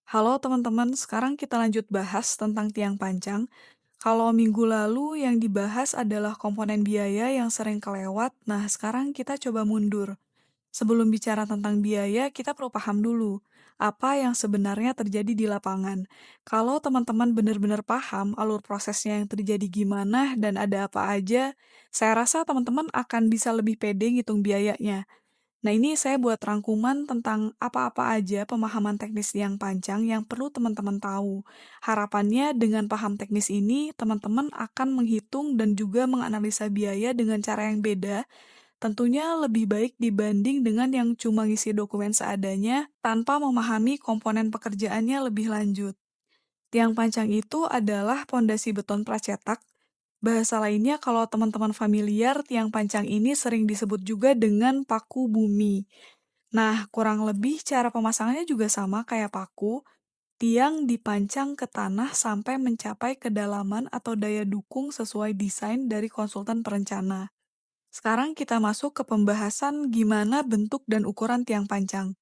Halo teman-teman, sekarang kita lanjut bahas tentang tiang panjang. Kalau minggu lalu yang dibahas adalah komponen biaya yang sering kelewat, nah sekarang kita coba mundur. Sebelum bicara tentang biaya, kita perlu paham dulu apa yang sebenarnya terjadi di lapangan. Kalau teman-teman benar-benar paham alur prosesnya yang terjadi gimana dan ada apa aja, saya rasa teman-teman akan bisa lebih pede ngitung biayanya. Nah, ini saya buat rangkuman tentang apa-apa aja pemahaman teknis yang panjang yang perlu teman-teman tahu. Harapannya dengan paham teknis ini, teman-teman akan menghitung dan juga menganalisa biaya dengan cara yang beda, tentunya lebih baik dibanding dengan yang cuma ngisi dokumen seadanya tanpa memahami komponen pekerjaannya lebih lanjut. Tiang panjang itu adalah pondasi beton pracetak. Bahasa lainnya, kalau teman-teman familiar, tiang panjang ini sering disebut juga dengan paku bumi. Nah, kurang lebih cara pemasangannya juga sama kayak paku. Tiang dipancang ke tanah sampai mencapai kedalaman atau daya dukung sesuai desain dari konsultan perencana. Sekarang kita masuk ke pembahasan gimana bentuk dan ukuran tiang pancang.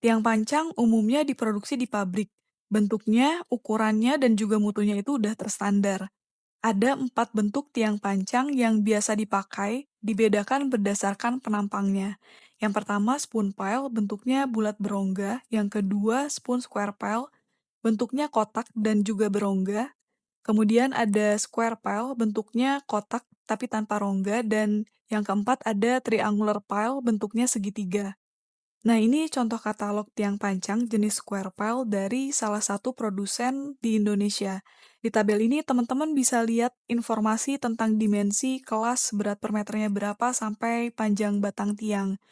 Tiang pancang umumnya diproduksi di pabrik. Bentuknya, ukurannya, dan juga mutunya itu udah terstandar. Ada 4 bentuk tiang pancang yang biasa dipakai, dibedakan berdasarkan penampangnya. Yang pertama spoon pile, bentuknya bulat berongga. Yang kedua spoon square pile, bentuknya kotak dan juga berongga. Kemudian ada square pile, bentuknya kotak tapi tanpa rongga. Dan yang keempat ada triangular pile, bentuknya segitiga. Nah, ini contoh katalog tiang pancang jenis square pile dari salah satu produsen di Indonesia. Di tabel ini teman-teman bisa lihat informasi tentang dimensi, kelas, berat per meternya berapa, sampai panjang batang tiang.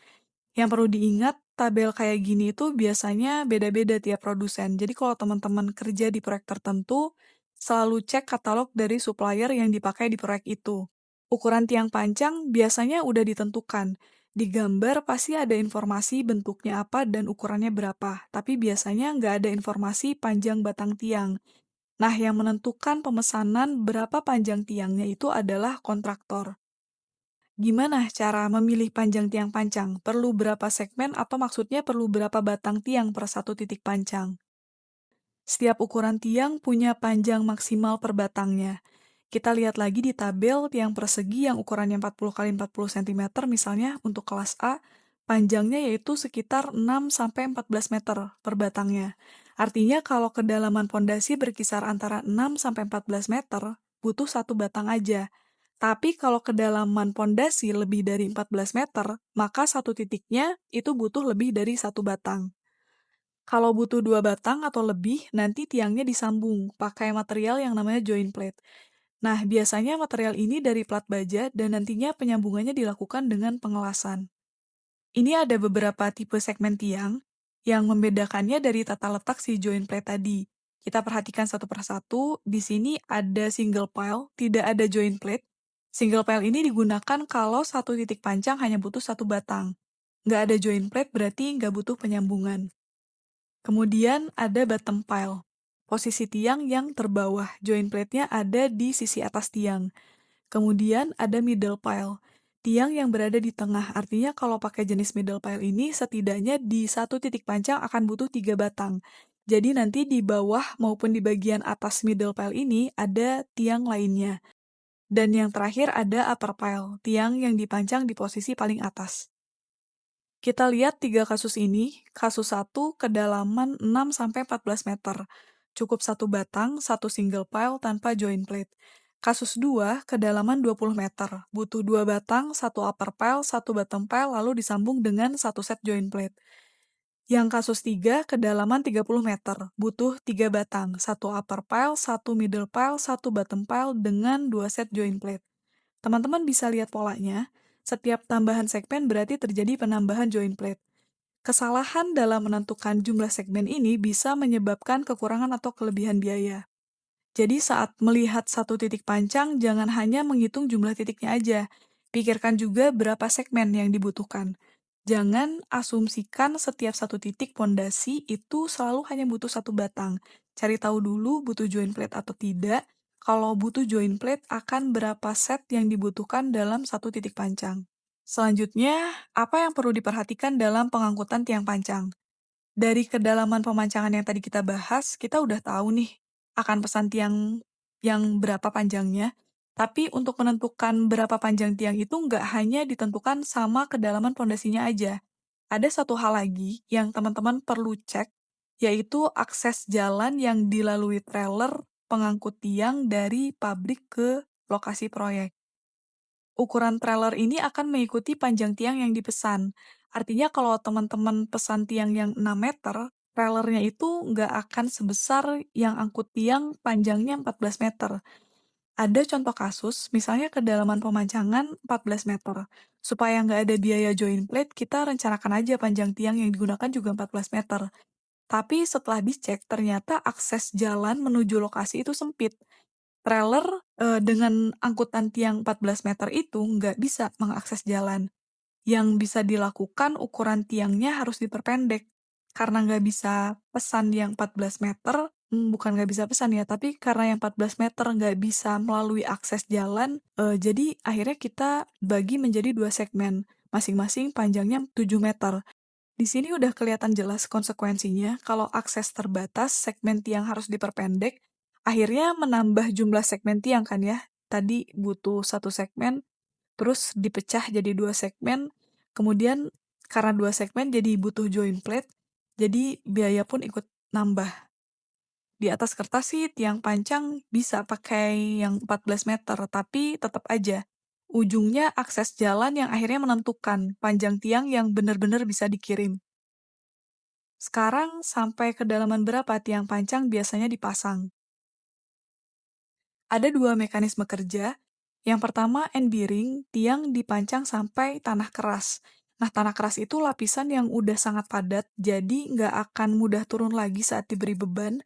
Yang perlu diingat, tabel kayak gini itu biasanya beda-beda tiap produsen. Jadi kalau teman-teman kerja di proyek tertentu, selalu cek katalog dari supplier yang dipakai di proyek itu. Ukuran tiang panjang biasanya udah ditentukan. Di gambar pasti ada informasi bentuknya apa dan ukurannya berapa, tapi biasanya nggak ada informasi panjang batang tiang. Nah, yang menentukan pemesanan berapa panjang tiangnya itu adalah kontraktor. Gimana cara memilih panjang tiang pancang? Perlu berapa segmen atau maksudnya perlu berapa batang tiang per satu titik pancang? Setiap ukuran tiang punya panjang maksimal per batangnya. Kita lihat lagi di tabel tiang persegi yang ukurannya 40 kali 40 cm misalnya untuk kelas A, panjangnya yaitu sekitar 6-14 meter per batangnya. Artinya kalau kedalaman pondasi berkisar antara 6-14 meter, butuh satu batang aja. Tapi kalau kedalaman pondasi lebih dari 14 meter, maka satu titiknya itu butuh lebih dari satu batang. Kalau butuh dua batang atau lebih, nanti tiangnya disambung pakai material yang namanya joint plate. Nah, biasanya material ini dari plat baja dan nantinya penyambungannya dilakukan dengan pengelasan. Ini ada beberapa tipe segmen tiang yang membedakannya dari tata letak si joint plate tadi. Kita perhatikan satu persatu, di sini ada single pile, tidak ada joint plate. Single pile ini digunakan kalau satu titik pancang hanya butuh satu batang. Nggak ada joint plate berarti nggak butuh penyambungan. Kemudian ada bottom pile, posisi tiang yang terbawah, joint plate-nya ada di sisi atas tiang. Kemudian ada middle pile, tiang yang berada di tengah, artinya kalau pakai jenis middle pile ini setidaknya di satu titik pancang akan butuh 3 batang. Jadi nanti di bawah maupun di bagian atas middle pile ini ada tiang lainnya. Dan yang terakhir ada upper pile, tiang yang dipancang di posisi paling atas. Kita lihat 3 kasus ini. Kasus 1 kedalaman 6-14 meter. Cukup satu batang, satu single pile tanpa joint plate. Kasus 2 kedalaman 20 meter. Butuh 2 batang, satu upper pile, satu bottom pile, lalu disambung dengan satu set joint plate. Yang kasus 3 kedalaman 30 meter. Butuh 3 batang, satu upper pile, satu middle pile, satu bottom pile dengan 2 set joint plate. Teman-teman bisa lihat polanya, setiap tambahan segmen berarti terjadi penambahan joint plate. Kesalahan dalam menentukan jumlah segmen ini bisa menyebabkan kekurangan atau kelebihan biaya. Jadi saat melihat satu titik pancang, jangan hanya menghitung jumlah titiknya aja. Pikirkan juga berapa segmen yang dibutuhkan. Jangan asumsikan setiap satu titik pondasi itu selalu hanya butuh satu batang. Cari tahu dulu butuh joint plate atau tidak. Kalau butuh joint plate, akan berapa set yang dibutuhkan dalam satu titik pancang. Selanjutnya, apa yang perlu diperhatikan dalam pengangkutan tiang pancang? Dari kedalaman pemancangan yang tadi kita bahas, kita udah tahu nih akan pesan tiang yang berapa panjangnya. Tapi untuk menentukan berapa panjang tiang itu nggak hanya ditentukan sama kedalaman pondasinya aja. Ada satu hal lagi yang teman-teman perlu cek, yaitu akses jalan yang dilalui trailer pengangkut tiang dari pabrik ke lokasi proyek. Ukuran trailer ini akan mengikuti panjang tiang yang dipesan. Artinya kalau teman-teman pesan tiang yang 6 meter, trailernya itu nggak akan sebesar yang angkut tiang panjangnya 14 meter. Ada contoh kasus, misalnya kedalaman pemancangan 14 meter. Supaya nggak ada biaya join plate, kita rencanakan aja panjang tiang yang digunakan juga 14 meter. Tapi setelah dicek, ternyata akses jalan menuju lokasi itu sempit. Trailer, dengan angkutan tiang 14 meter itu nggak bisa mengakses jalan. Yang bisa dilakukan ukuran tiangnya harus diperpendek. Karena nggak bisa pesan yang 14 meter, bukan nggak bisa pesan ya, tapi karena yang 14 meter nggak bisa melalui akses jalan, jadi akhirnya kita bagi menjadi 2 segmen, masing-masing panjangnya 7 meter. Di sini udah kelihatan jelas konsekuensinya, kalau akses terbatas, segmen tiang harus diperpendek, akhirnya menambah jumlah segmen tiang kan ya. Tadi butuh satu segmen, terus dipecah jadi dua segmen, kemudian karena dua segmen jadi butuh join plate, jadi biaya pun ikut nambah. Di atas kertas sih tiang pancang bisa pakai yang 14 meter, tapi tetap aja ujungnya akses jalan yang akhirnya menentukan panjang tiang yang benar-benar bisa dikirim. Sekarang sampai kedalaman berapa tiang pancang biasanya dipasang? Ada dua mekanisme kerja. Yang pertama, end bearing, tiang dipancang sampai tanah keras. Nah, tanah keras itu lapisan yang udah sangat padat, jadi nggak akan mudah turun lagi saat diberi beban.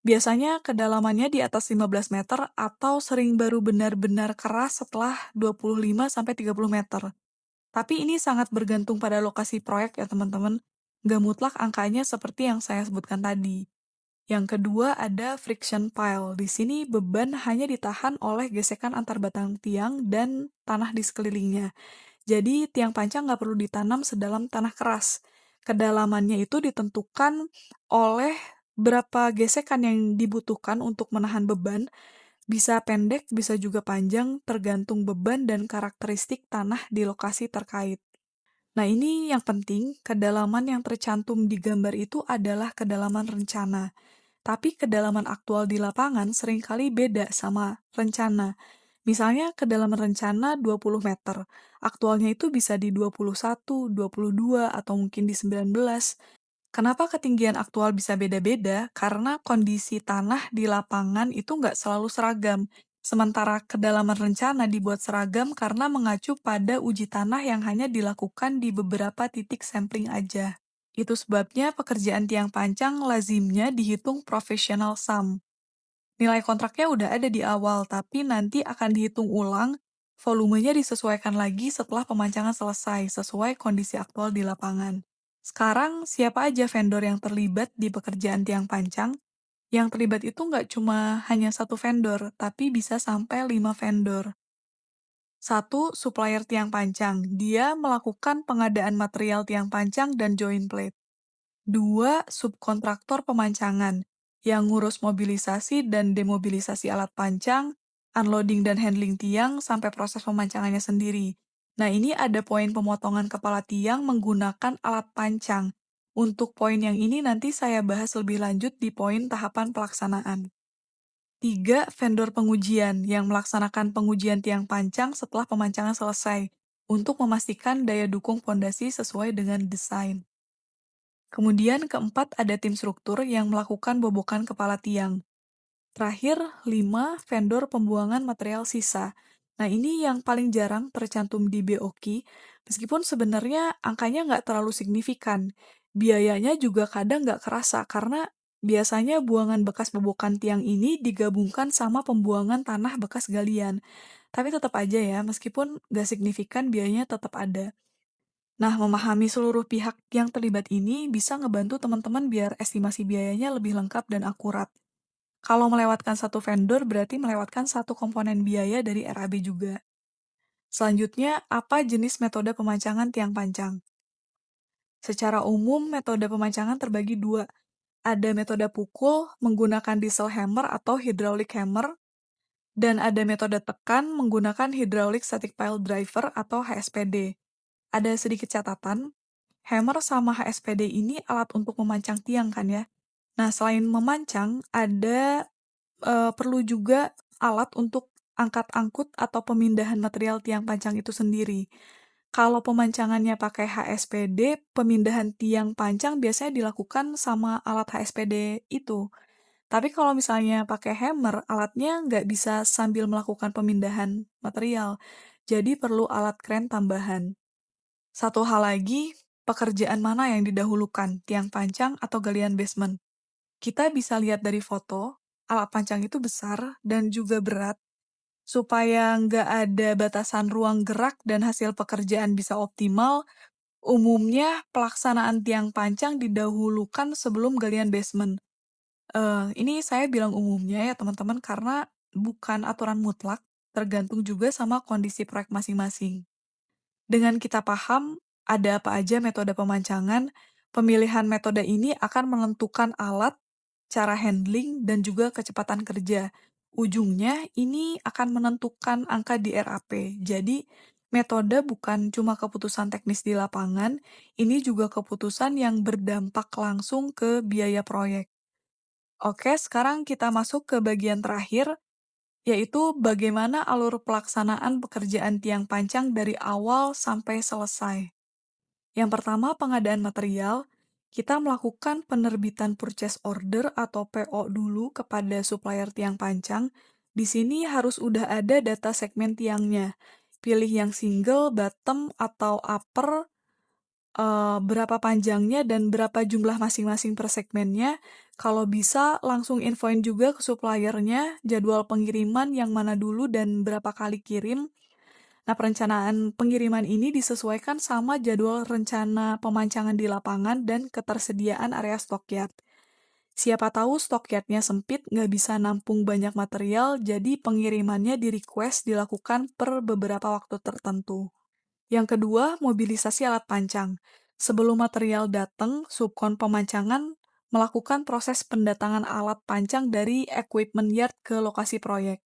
Biasanya kedalamannya di atas 15 meter atau sering baru benar-benar keras setelah 25-30 meter. Tapi ini sangat bergantung pada lokasi proyek ya teman-teman. Nggak mutlak angkanya seperti yang saya sebutkan tadi. Yang kedua ada friction pile. Di sini beban hanya ditahan oleh gesekan antar batang tiang dan tanah di sekelilingnya. Jadi tiang pancang nggak perlu ditanam sedalam tanah keras. Kedalamannya itu ditentukan oleh berapa gesekan yang dibutuhkan untuk menahan beban. Bisa pendek, bisa juga panjang, tergantung beban dan karakteristik tanah di lokasi terkait. Nah, ini yang penting, kedalaman yang tercantum di gambar itu adalah kedalaman rencana. Tapi kedalaman aktual di lapangan seringkali beda sama rencana. Misalnya kedalaman rencana 20 meter, aktualnya itu bisa di 21, 22, atau mungkin di 19. Kenapa ketinggian aktual bisa beda-beda? Karena kondisi tanah di lapangan itu nggak selalu seragam. Sementara kedalaman rencana dibuat seragam karena mengacu pada uji tanah yang hanya dilakukan di beberapa titik sampling aja. Itu sebabnya pekerjaan tiang pancang lazimnya dihitung professional sum. Nilai kontraknya udah ada di awal, tapi nanti akan dihitung ulang, volumenya disesuaikan lagi setelah pemancangan selesai, sesuai kondisi aktual di lapangan. Sekarang, siapa aja vendor yang terlibat di pekerjaan tiang pancang? Yang terlibat itu nggak cuma hanya satu vendor, tapi bisa sampai 5 vendor. Satu, supplier tiang pancang. Dia melakukan pengadaan material tiang pancang dan joint plate. Dua, subkontraktor pemancangan, yang ngurus mobilisasi dan demobilisasi alat pancang, unloading dan handling tiang, sampai proses pemancangannya sendiri. Nah, ini ada poin pemotongan kepala tiang menggunakan alat pancang. Untuk poin yang ini nanti saya bahas lebih lanjut di poin tahapan pelaksanaan. Tiga, vendor pengujian, yang melaksanakan pengujian tiang pancang setelah pemancangan selesai, untuk memastikan daya dukung pondasi sesuai dengan desain. Kemudian keempat ada tim struktur yang melakukan bobokan kepala tiang. Terakhir, 5 vendor pembuangan material sisa. Nah, ini yang paling jarang tercantum di BOQ, meskipun sebenarnya angkanya nggak terlalu signifikan. Biayanya juga kadang nggak kerasa, karena biasanya buangan bekas bobokan tiang ini digabungkan sama pembuangan tanah bekas galian. Tapi tetap aja ya, meskipun nggak signifikan, biayanya tetap ada. Nah, memahami seluruh pihak yang terlibat ini bisa ngebantu teman-teman biar estimasi biayanya lebih lengkap dan akurat. Kalau melewatkan satu vendor berarti melewatkan satu komponen biaya dari RAB juga. Selanjutnya, apa jenis metode pemancangan tiang pancang? Secara umum, metode pemancangan terbagi dua. Ada metode pukul menggunakan diesel hammer atau hydraulic hammer, dan ada metode tekan menggunakan hydraulic static pile driver atau HSPD. Ada sedikit catatan, hammer sama HSPD ini alat untuk memancang tiang kan ya. Nah, selain memancang, ada perlu juga alat untuk angkat-angkut atau pemindahan material tiang pancang itu sendiri. Kalau pemancangannya pakai HSPD, pemindahan tiang pancang biasanya dilakukan sama alat HSPD itu. Tapi kalau misalnya pakai hammer, alatnya nggak bisa sambil melakukan pemindahan material. Jadi perlu alat kren tambahan. Satu hal lagi, pekerjaan mana yang didahulukan, tiang pancang atau galian basement? Kita bisa lihat dari foto, alat pancang itu besar dan juga berat. Supaya nggak ada batasan ruang gerak dan hasil pekerjaan bisa optimal, umumnya pelaksanaan tiang pancang didahulukan sebelum galian basement. Ini saya bilang umumnya ya teman-teman karena bukan aturan mutlak, tergantung juga sama kondisi proyek masing-masing. Dengan kita paham ada apa aja metode pemancangan, pemilihan metode ini akan menentukan alat, cara handling, dan juga kecepatan kerja. Ujungnya ini akan menentukan angka di RAP. Jadi, metode bukan cuma keputusan teknis di lapangan, ini juga keputusan yang berdampak langsung ke biaya proyek. Oke, sekarang kita masuk ke bagian terakhir, yaitu bagaimana alur pelaksanaan pekerjaan tiang pancang dari awal sampai selesai. Yang pertama, pengadaan material. Kita melakukan penerbitan purchase order atau PO dulu kepada supplier tiang pancang. Di sini harus udah ada data segmen tiangnya. Pilih yang single, bottom, atau upper, berapa panjangnya dan berapa jumlah masing-masing per segmennya. Kalau bisa, langsung infoin juga ke suppliernya jadwal pengiriman yang mana dulu dan berapa kali kirim. Nah, perencanaan pengiriman ini disesuaikan sama jadwal rencana pemancangan di lapangan dan ketersediaan area stockyard. Siapa tahu stockyardnya sempit, nggak bisa nampung banyak material, jadi pengirimannya di-request dilakukan per beberapa waktu tertentu. Yang kedua, mobilisasi alat pancang. Sebelum material datang, subkon pemancangan melakukan proses pendatangan alat pancang dari equipment yard ke lokasi proyek.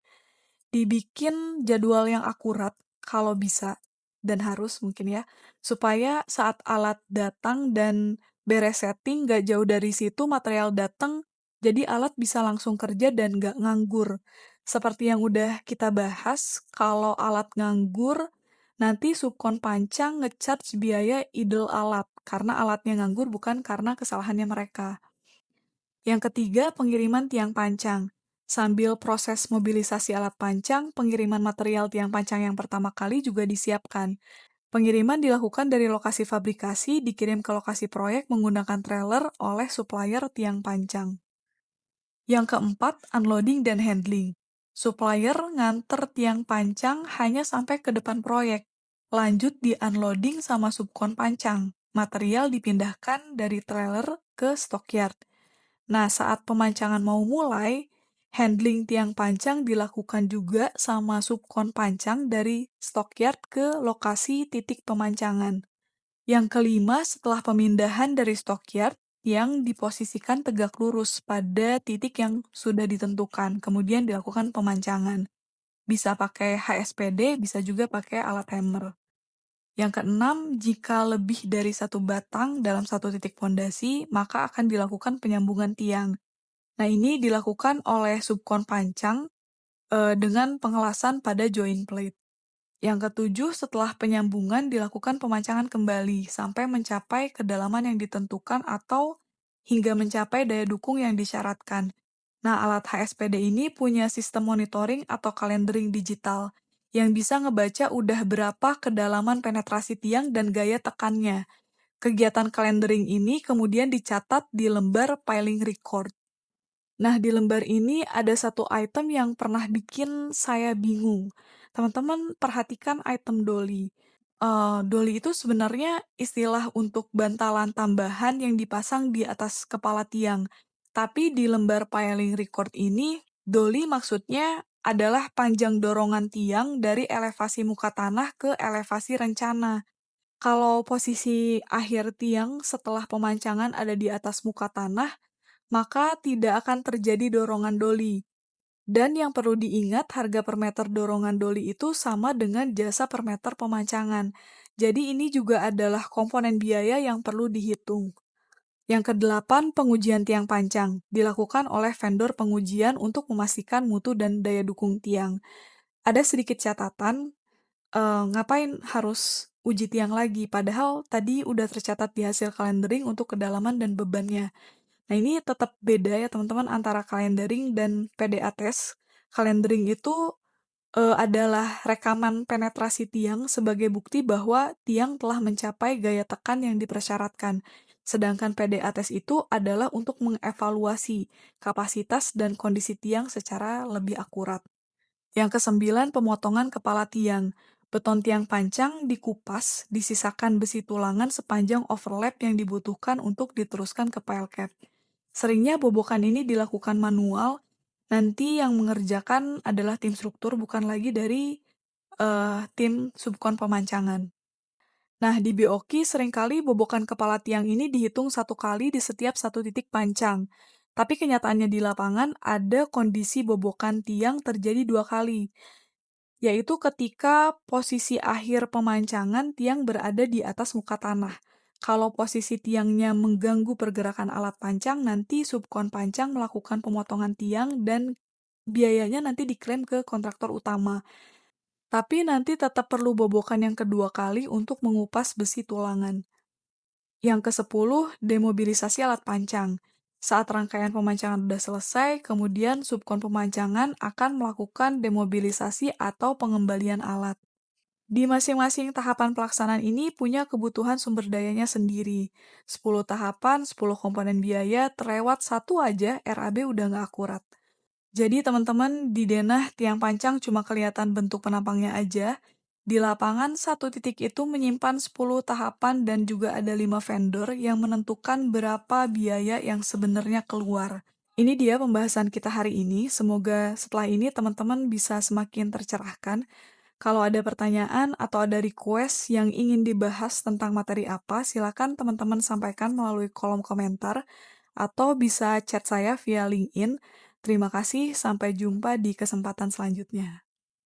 Dibikin jadwal yang akurat kalau bisa dan harus mungkin ya, supaya saat alat datang dan beres setting nggak jauh dari situ material datang, jadi alat bisa langsung kerja dan nggak nganggur. Seperti yang udah kita bahas, kalau alat nganggur, nanti subkon pancang ngecharge biaya idle alat, karena alatnya nganggur bukan karena kesalahannya mereka. Yang ketiga, pengiriman tiang pancang. Sambil proses mobilisasi alat pancang, pengiriman material tiang pancang yang pertama kali juga disiapkan. Pengiriman dilakukan dari lokasi fabrikasi, dikirim ke lokasi proyek menggunakan trailer oleh supplier tiang pancang. Yang keempat, unloading dan handling. Supplier nganter tiang pancang hanya sampai ke depan proyek. Lanjut di unloading sama subkon pancang. Material dipindahkan dari trailer ke stockyard. Nah, saat pemancangan mau mulai, handling tiang pancang dilakukan juga sama subkon pancang dari stockyard ke lokasi titik pemancangan. Yang kelima, setelah pemindahan dari stockyard, yang diposisikan tegak lurus pada titik yang sudah ditentukan, kemudian dilakukan pemancangan. Bisa pakai HSPD, bisa juga pakai alat hammer. Yang keenam, jika lebih dari satu batang dalam satu titik fondasi, maka akan dilakukan penyambungan tiang. Nah, ini dilakukan oleh subkon pancang dengan pengelasan pada joint plate. Yang ketujuh, setelah penyambungan dilakukan pemancangan kembali sampai mencapai kedalaman yang ditentukan atau hingga mencapai daya dukung yang disyaratkan. Nah, alat HSPD ini punya sistem monitoring atau calendaring digital yang bisa ngebaca udah berapa kedalaman penetrasi tiang dan gaya tekannya. Kegiatan calendaring ini kemudian dicatat di lembar piling record. Nah, di lembar ini ada satu item yang pernah bikin saya bingung. Teman-teman perhatikan item dolly. Dolly itu sebenarnya istilah untuk bantalan tambahan yang dipasang di atas kepala tiang. Tapi di lembar piling record ini, dolly maksudnya adalah panjang dorongan tiang dari elevasi muka tanah ke elevasi rencana. Kalau posisi akhir tiang setelah pemancangan ada di atas muka tanah, maka tidak akan terjadi dorongan doli. Dan yang perlu diingat, harga per meter dorongan doli itu sama dengan jasa per meter pemancangan. Jadi ini juga adalah komponen biaya yang perlu dihitung. Yang kedelapan, pengujian tiang pancang. Dilakukan oleh vendor pengujian untuk memastikan mutu dan daya dukung tiang. Ada sedikit catatan, ngapain harus uji tiang lagi, padahal tadi udah tercatat di hasil calendering untuk kedalaman dan bebannya. Nah, ini tetap beda ya teman-teman antara calendering dan PDA test. Calendering itu adalah rekaman penetrasi tiang sebagai bukti bahwa tiang telah mencapai gaya tekan yang dipersyaratkan. Sedangkan PDA test itu adalah untuk mengevaluasi kapasitas dan kondisi tiang secara lebih akurat. Yang kesembilan, pemotongan kepala tiang. Beton tiang pancang dikupas, disisakan besi tulangan sepanjang overlap yang dibutuhkan untuk diteruskan ke pile cap. Seringnya bobokan ini dilakukan manual, nanti yang mengerjakan adalah tim struktur bukan lagi dari tim subkon pemancangan. Nah, di BOQ seringkali bobokan kepala tiang ini dihitung satu kali di setiap satu titik pancang. Tapi kenyataannya di lapangan ada kondisi bobokan tiang terjadi dua kali, yaitu ketika posisi akhir pemancangan tiang berada di atas muka tanah. Kalau posisi tiangnya mengganggu pergerakan alat pancang, nanti subkon pancang melakukan pemotongan tiang dan biayanya nanti diklaim ke kontraktor utama. Tapi nanti tetap perlu bobokan yang kedua kali untuk mengupas besi tulangan. Yang ke-10, demobilisasi alat pancang. Saat rangkaian pemancangan sudah selesai, kemudian subkon pemancangan akan melakukan demobilisasi atau pengembalian alat. Di masing-masing tahapan pelaksanaan ini punya kebutuhan sumber dayanya sendiri. 10 tahapan, 10 komponen biaya, terlewat satu aja RAB udah nggak akurat. Jadi teman-teman, di denah tiang pancang cuma kelihatan bentuk penampangnya aja. Di lapangan, satu titik itu menyimpan 10 tahapan dan juga ada 5 vendor yang menentukan berapa biaya yang sebenarnya keluar. Ini dia pembahasan kita hari ini. Semoga setelah ini teman-teman bisa semakin tercerahkan. Kalau ada pertanyaan atau ada request yang ingin dibahas tentang materi apa, silakan teman-teman sampaikan melalui kolom komentar atau bisa chat saya via LinkedIn. Terima kasih, sampai jumpa di kesempatan selanjutnya.